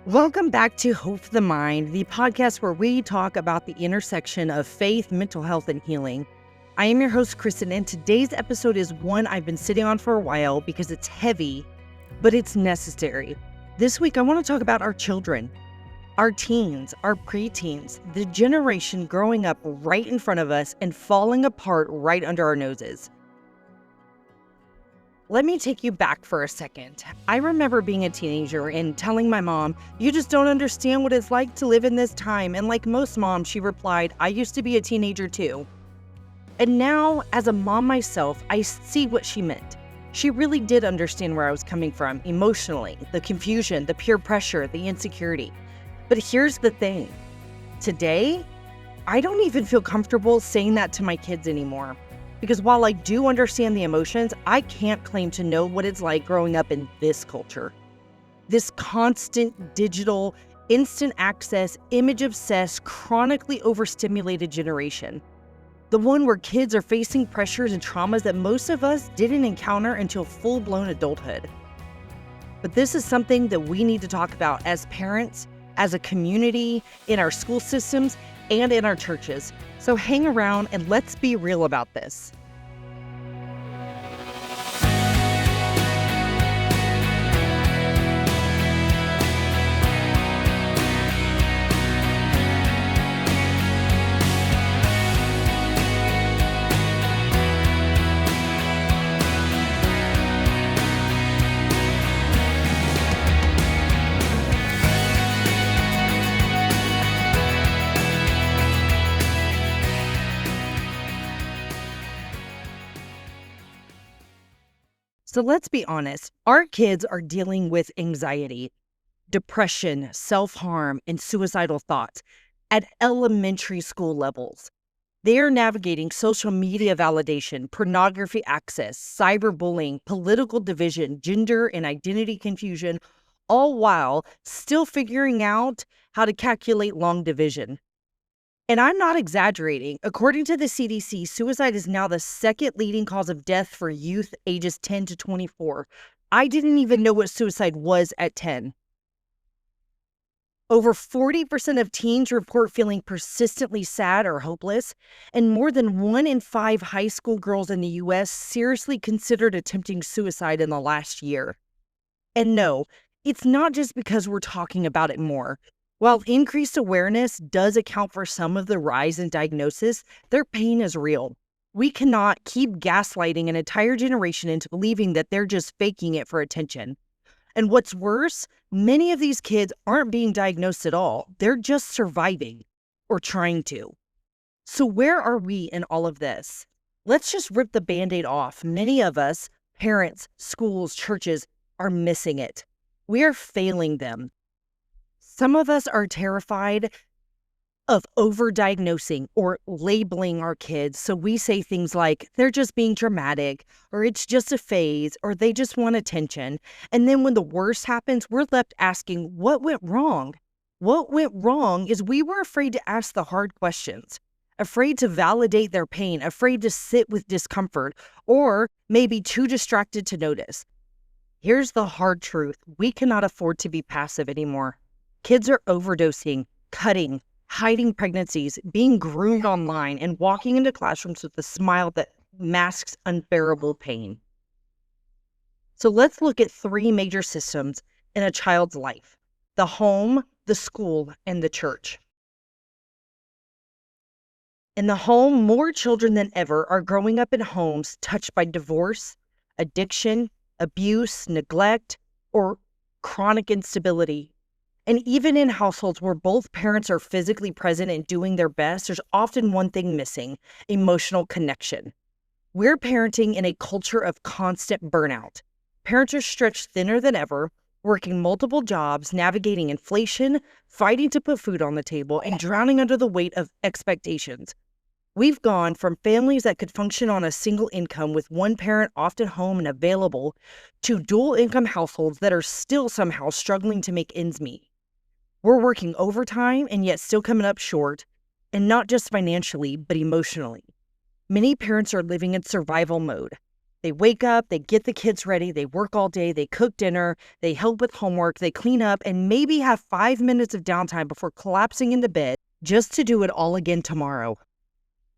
Welcome back to Hope for the Mind, the podcast where we talk about the intersection of faith, mental health, and healing. I am your host, Kristen, and today's episode is one I've been sitting on for a while because it's heavy, but it's necessary. This week, I want to talk about our children, our teens, our preteens, the generation growing up right in front of us and falling apart right under our noses. Let me take you back for a second. I remember being a teenager and telling my mom, "You just don't understand what it's like to live in this time." And like most moms, she replied, "I used to be a teenager too." And now, as a mom myself, I see what she meant. She really did understand where I was coming from emotionally, the confusion, the peer pressure, the insecurity. But here's the thing. Today, I don't even feel comfortable saying that to my kids anymore. Because while I do understand the emotions, I can't claim to know what it's like growing up in this culture. This constant, digital, instant access, image-obsessed, chronically overstimulated generation. The one where kids are facing pressures and traumas that most of us didn't encounter until full-blown adulthood. But this is something that we need to talk about as parents, as a community, in our school systems, and in our churches. So hang around and let's be real about this. So let's be honest, our kids are dealing with anxiety, depression, self-harm, and suicidal thoughts at elementary school levels. They are navigating social media validation, pornography access, cyberbullying, political division, gender and identity confusion, all while still figuring out how to calculate long division. And I'm not exaggerating. According to the CDC, suicide is now the second leading cause of death for youth ages 10 to 24. I didn't even know what suicide was at 10. Over 40% of teens report feeling persistently sad or hopeless, and more than 1 in 5 high school girls in the U.S. seriously considered attempting suicide in the last year. And no, it's not just because we're talking about it more. While increased awareness does account for some of the rise in diagnosis, their pain is real. We cannot keep gaslighting an entire generation into believing that they're just faking it for attention. And what's worse, many of these kids aren't being diagnosed at all. They're just surviving or trying to. So where are we in all of this? Let's just rip the Band-Aid off. Many of us, parents, schools, churches, are missing it. We are failing them. Some of us are terrified of overdiagnosing or labeling our kids, so we say things like, they're just being dramatic, or it's just a phase, or they just want attention. And then when the worst happens, we're left asking, what went wrong? What went wrong is we were afraid to ask the hard questions, afraid to validate their pain, afraid to sit with discomfort, or maybe too distracted to notice. Here's the hard truth. We cannot afford to be passive anymore. Kids are overdosing, cutting, hiding pregnancies, being groomed online, and walking into classrooms with a smile that masks unbearable pain. So let's look at 3 major systems in a child's life: the home, the school, and the church. In the home, more children than ever are growing up in homes touched by divorce, addiction, abuse, neglect, or chronic instability. And even in households where both parents are physically present and doing their best, there's often one thing missing: emotional connection. We're parenting in a culture of constant burnout. Parents are stretched thinner than ever, working multiple jobs, navigating inflation, fighting to put food on the table, and drowning under the weight of expectations. We've gone from families that could function on a single income with one parent often home and available to dual income households that are still somehow struggling to make ends meet. We're working overtime and yet still coming up short, and not just financially, but emotionally. Many parents are living in survival mode. They wake up, they get the kids ready, they work all day, they cook dinner, they help with homework, they clean up, and maybe have 5 minutes of downtime before collapsing into bed just to do it all again tomorrow.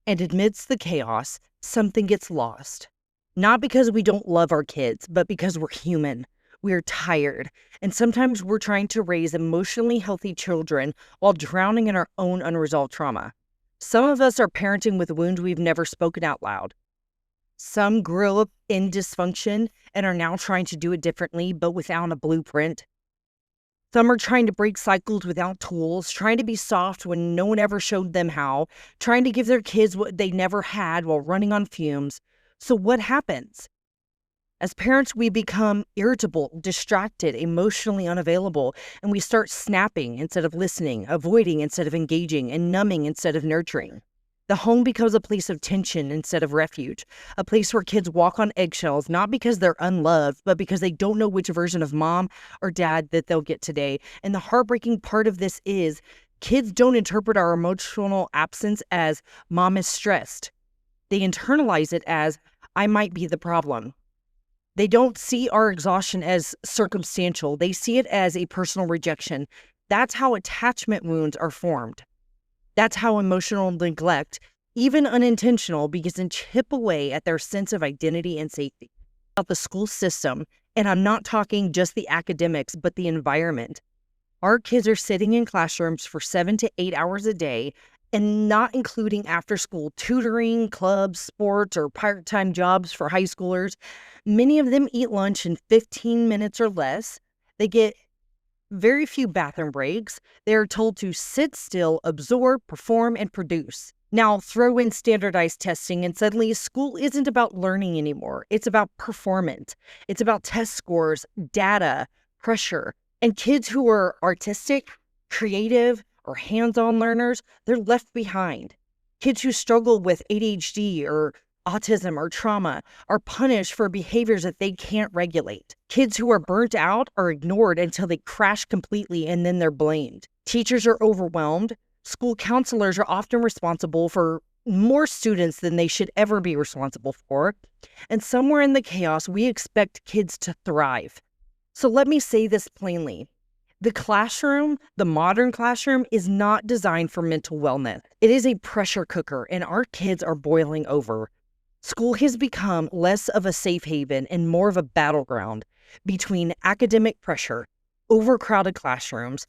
And amidst the chaos, something gets lost. Not because we don't love our kids, but because we're human. We're tired, and sometimes we're trying to raise emotionally healthy children while drowning in our own unresolved trauma. Some of us are parenting with wounds we've never spoken out loud. Some grew up in dysfunction and are now trying to do it differently, but without a blueprint. Some are trying to break cycles without tools, trying to be soft when no one ever showed them how, trying to give their kids what they never had while running on fumes. So what happens? As parents, we become irritable, distracted, emotionally unavailable, and we start snapping instead of listening, avoiding instead of engaging, and numbing instead of nurturing. The home becomes a place of tension instead of refuge, a place where kids walk on eggshells, not because they're unloved, but because they don't know which version of mom or dad that they'll get today. And the heartbreaking part of this is kids don't interpret our emotional absence as mom is stressed. They internalize it as I might be the problem. They don't see our exhaustion as circumstantial. They see it as a personal rejection. That's how attachment wounds are formed. That's how emotional neglect, even unintentional, begins to chip away at their sense of identity and safety. About the school system, and I'm not talking just the academics, but the environment. Our kids are sitting in classrooms for 7 to 8 hours a day, and not including after-school tutoring, clubs, sports, or part-time jobs for high schoolers. Many of them eat lunch in 15 minutes or less. They get very few bathroom breaks. They are told to sit still, absorb, perform, and produce. Now throw in standardized testing and suddenly school isn't about learning anymore. It's about performance. It's about test scores, data, pressure. And kids who are artistic, creative, or hands-on learners, they're left behind. Kids who struggle with ADHD or autism or trauma are punished for behaviors that they can't regulate. Kids who are burnt out are ignored until they crash completely and then they're blamed. Teachers are overwhelmed. School counselors are often responsible for more students than they should ever be responsible for. And somewhere in the chaos, we expect kids to thrive. So let me say this plainly. The classroom, the modern classroom, is not designed for mental wellness. It is a pressure cooker, and our kids are boiling over. School has become less of a safe haven and more of a battleground between academic pressure, overcrowded classrooms,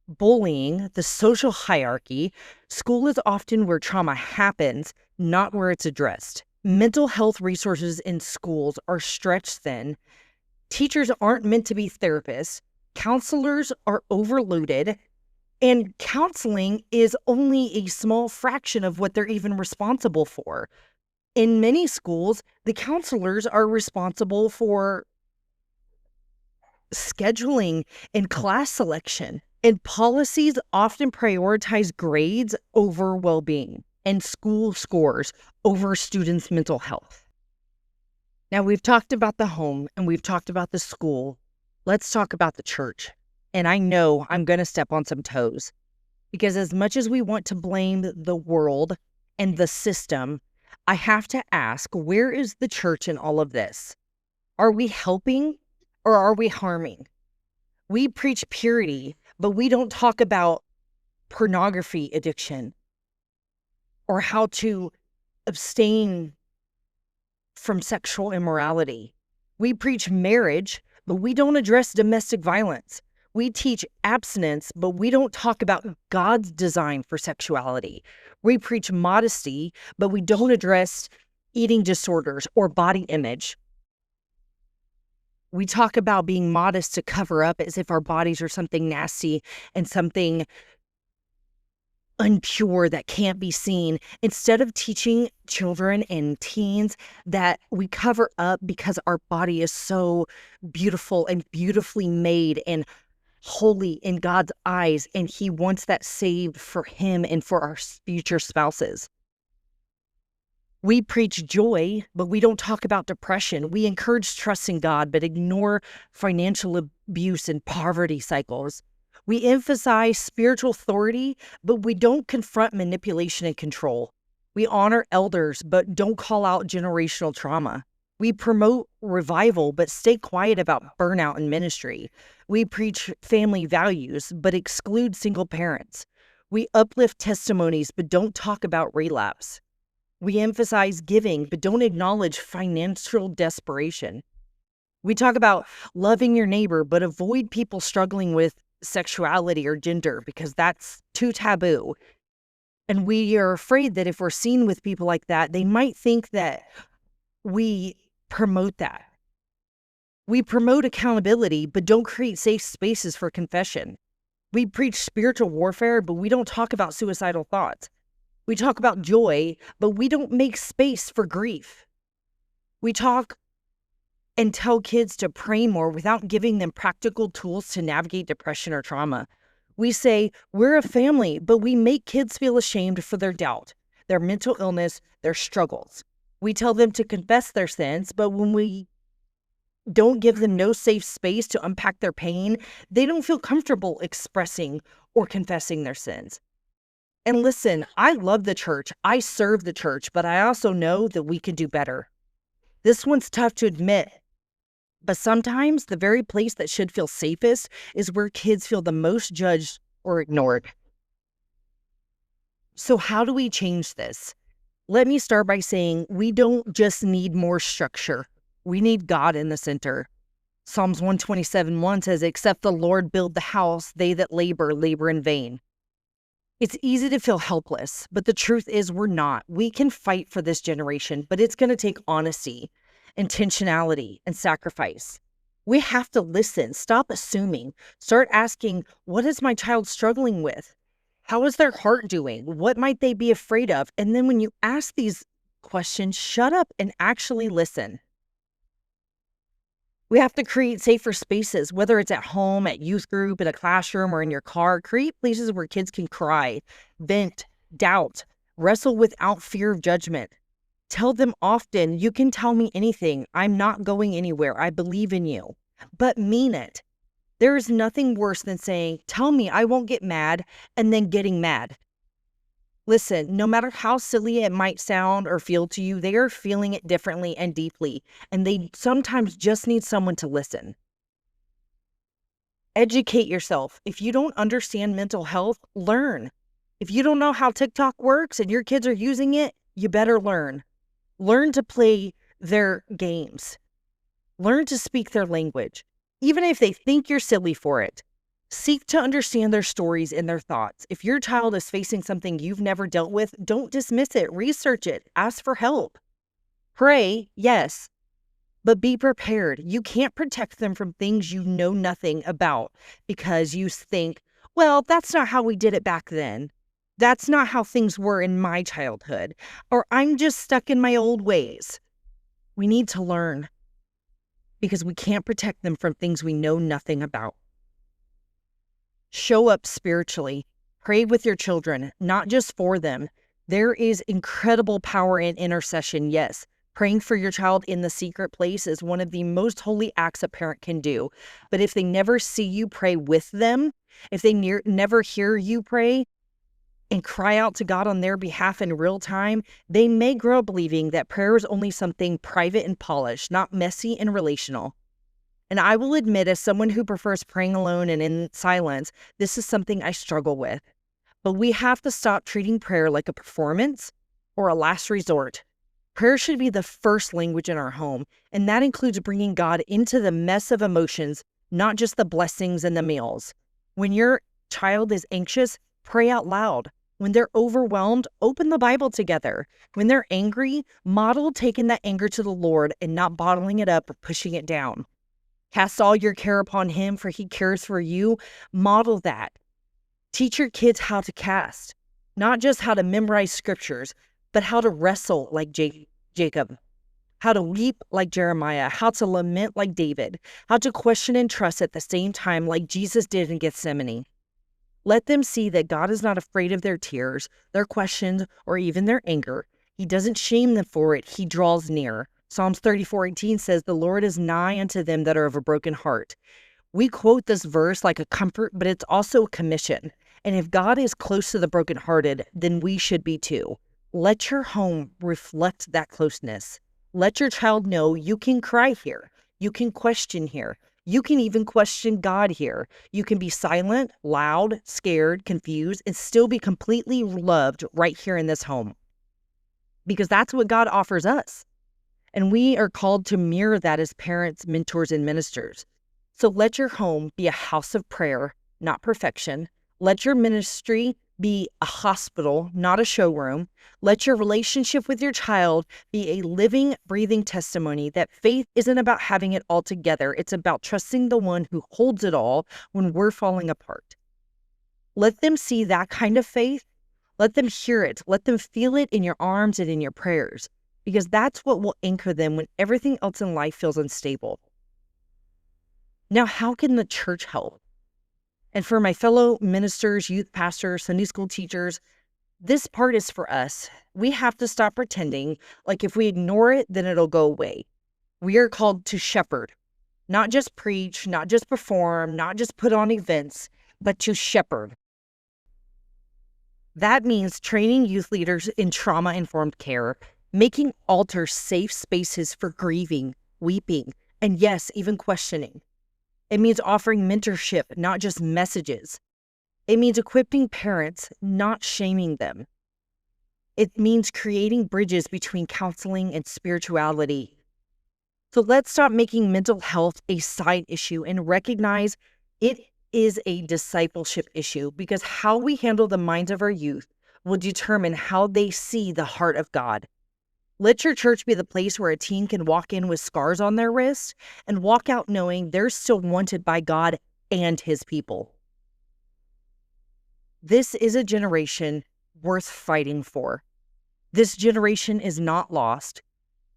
bullying, the social hierarchy. School is often where trauma happens, not where it's addressed. Mental health resources in schools are stretched thin. Teachers aren't meant to be therapists. Counselors are overloaded. And counseling is only a small fraction of what they're even responsible for. In many schools, the counselors are responsible for scheduling and class selection, and policies often prioritize grades over well-being and school scores over students' mental health. Now, we've talked about the home and we've talked about the school. Let's talk about the church. And I know I'm going to step on some toes because as much as we want to blame the world and the system, I have to ask, where is the church in all of this? Are we helping or are we harming? We preach purity, but we don't talk about pornography addiction or how to abstain from sexual immorality. We preach marriage, but we don't address domestic violence. We teach abstinence, but we don't talk about God's design for sexuality. We preach modesty, but we don't address eating disorders or body image. We talk about being modest to cover up as if our bodies are something nasty and something unpure that can't be seen, instead of teaching children and teens that we cover up because our body is so beautiful and beautifully made and holy in God's eyes, and He wants that saved for Him and for our future spouses. We preach joy, but we don't talk about depression. We encourage trust in God, but ignore financial abuse and poverty cycles. We emphasize spiritual authority, but we don't confront manipulation and control. We honor elders, but don't call out generational trauma. We promote revival, but stay quiet about burnout in ministry. We preach family values, but exclude single parents. We uplift testimonies, but don't talk about relapse. We emphasize giving, but don't acknowledge financial desperation. We talk about loving your neighbor, but avoid people struggling with sexuality or gender because that's too taboo. And we are afraid that if we're seen with people like that, they might think that we promote that. We promote accountability, but don't create safe spaces for confession. We preach spiritual warfare, but we don't talk about suicidal thoughts. We talk about joy, but we don't make space for grief. We talk and tell kids to pray more without giving them practical tools to navigate depression or trauma. We say we're a family, but we make kids feel ashamed for their doubt, their mental illness, their struggles. We tell them to confess their sins, but when we don't give them no safe space to unpack their pain, they don't feel comfortable expressing or confessing their sins. And listen, I love the church. I serve the church, but I also know that we can do better. This one's tough to admit, but sometimes the very place that should feel safest is where kids feel the most judged or ignored. So how do we change this? Let me start by saying we don't just need more structure. We need God in the center. Psalms 127:1 says, "Except the Lord build the house, they that labor in vain." It's easy to feel helpless, but the truth is we're not. We can fight for this generation, but it's going to take honesty, intentionality, and sacrifice. We have to listen, stop assuming, start asking, what is my child struggling with? How is their heart doing? What might they be afraid of? And then when you ask these questions, shut up and actually listen. We have to create safer spaces, whether it's at home, at youth group, in a classroom, or in your car. Create places where kids can cry, vent, doubt, wrestle without fear of judgment. Tell them often, you can tell me anything. I'm not going anywhere. I believe in you. But mean it. There is nothing worse than saying, tell me I won't get mad, and then getting mad. Listen, no matter how silly it might sound or feel to you, they are feeling it differently and deeply, and they sometimes just need someone to listen. Educate yourself. If you don't understand mental health, learn. If you don't know how TikTok works and your kids are using it, you better learn. Learn to play their games. Learn to speak their language, even if they think you're silly for it. Seek to understand their stories and their thoughts. If your child is facing something you've never dealt with, don't dismiss it. Research it. Ask for help. Pray, yes, but be prepared. You can't protect them from things you know nothing about because you think, well, that's not how we did it back then. That's not how things were in my childhood. Or I'm just stuck in my old ways. We need to learn because we can't protect them from things we know nothing about. Show up spiritually. Pray with your children, not just for them. There is incredible power in intercession, yes. Praying for your child in the secret place is one of the most holy acts a parent can do. But if they never see you pray with them, if they never hear you pray and cry out to God on their behalf in real time, they may grow up believing that prayer is only something private and polished, not messy and relational. And I will admit, as someone who prefers praying alone and in silence, this is something I struggle with. But we have to stop treating prayer like a performance or a last resort. Prayer should be the first language in our home, and that includes bringing God into the mess of emotions, not just the blessings and the meals. When your child is anxious, pray out loud. When they're overwhelmed, open the Bible together. When they're angry, model taking that anger to the Lord and not bottling it up or pushing it down. Cast all your care upon him, for he cares for you. Model that. Teach your kids how to cast, not just how to memorize scriptures, but how to wrestle like Jacob, how to weep like Jeremiah, how to lament like David, how to question and trust at the same time like Jesus did in Gethsemane. Let them see that God is not afraid of their tears, their questions, or even their anger. He doesn't shame them for it. He draws near. Psalms 34:18 says, "The Lord is nigh unto them that are of a broken heart." We quote this verse like a comfort, but it's also a commission. And if God is close to the brokenhearted, then we should be too. Let your home reflect that closeness. Let your child know you can cry here. You can question here. You can even question God here. You can be silent, loud, scared, confused, and still be completely loved right here in this home. Because that's what God offers us. And we are called to mirror that as parents, mentors, and ministers. So let your home be a house of prayer, not perfection. Let your ministry be a hospital, not a showroom. Let your relationship with your child be a living, breathing testimony that faith isn't about having it all together. It's about trusting the one who holds it all when we're falling apart. Let them see that kind of faith. Let them hear it. Let them feel it in your arms and in your prayers, because that's what will anchor them when everything else in life feels unstable. Now, how can the church help? And for my fellow ministers, youth pastors, Sunday school teachers, this part is for us. We have to stop pretending like if we ignore it, then it'll go away. We are called to shepherd, not just preach, not just perform, not just put on events, but to shepherd. That means training youth leaders in trauma-informed care, making altars safe spaces for grieving, weeping, and yes, even questioning. It means offering mentorship, not just messages. It means equipping parents, not shaming them. It means creating bridges between counseling and spirituality. So let's stop making mental health a side issue and recognize it is a discipleship issue, because how we handle the minds of our youth will determine how they see the heart of God. Let your church be the place where a teen can walk in with scars on their wrists and walk out knowing they're still wanted by God and his people. This is a generation worth fighting for. This generation is not lost,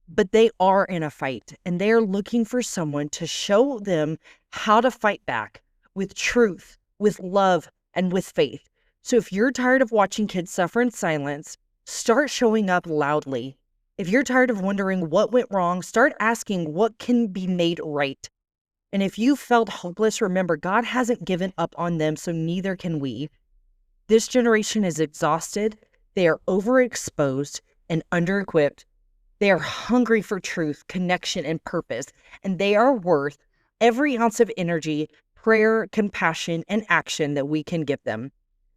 but they are in a fight, and they are looking for someone to show them how to fight back with truth, with love, and with faith. So if you're tired of watching kids suffer in silence, start showing up loudly. If you're tired of wondering what went wrong, start asking what can be made right. And if you felt hopeless, remember, God hasn't given up on them, so neither can we. This generation is exhausted. They are overexposed and under-equipped. They are hungry for truth, connection, and purpose, and they are worth every ounce of energy, prayer, compassion, and action that we can give them.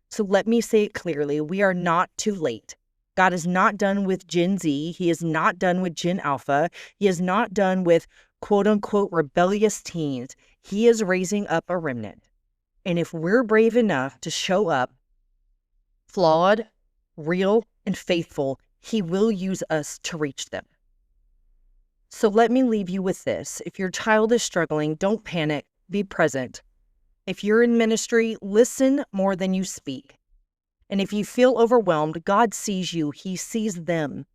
So let me say it clearly, we are not too late. God is not done with Gen Z. He is not done with Gen Alpha. He is not done with quote-unquote rebellious teens. He is raising up a remnant. And if we're brave enough to show up, flawed, real, and faithful, he will use us to reach them. So let me leave you with this. If your child is struggling, don't panic. Be present. If you're in ministry, listen more than you speak. And if you feel overwhelmed, God sees you. He sees them.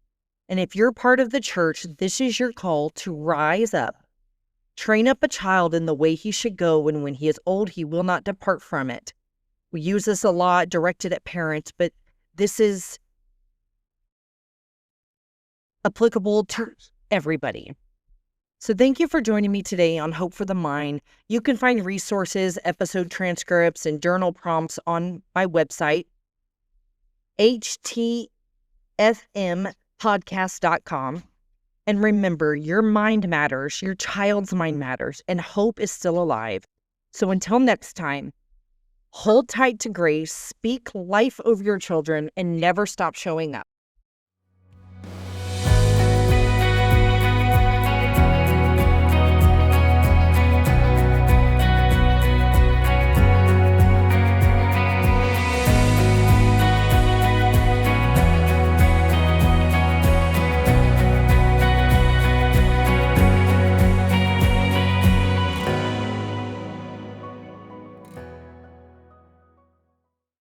And if you're part of the church, this is your call to rise up. Train up a child in the way he should go, and when he is old, he will not depart from it. We use this a lot directed at parents, but this is applicable to everybody. So thank you for joining me today on Hope for the Mind. You can find resources, episode transcripts, and journal prompts on my website, htfmpodcast.com. And remember, your mind matters, your child's mind matters, and hope is still alive. So until next time, hold tight to grace, speak life over your children, and never stop showing up.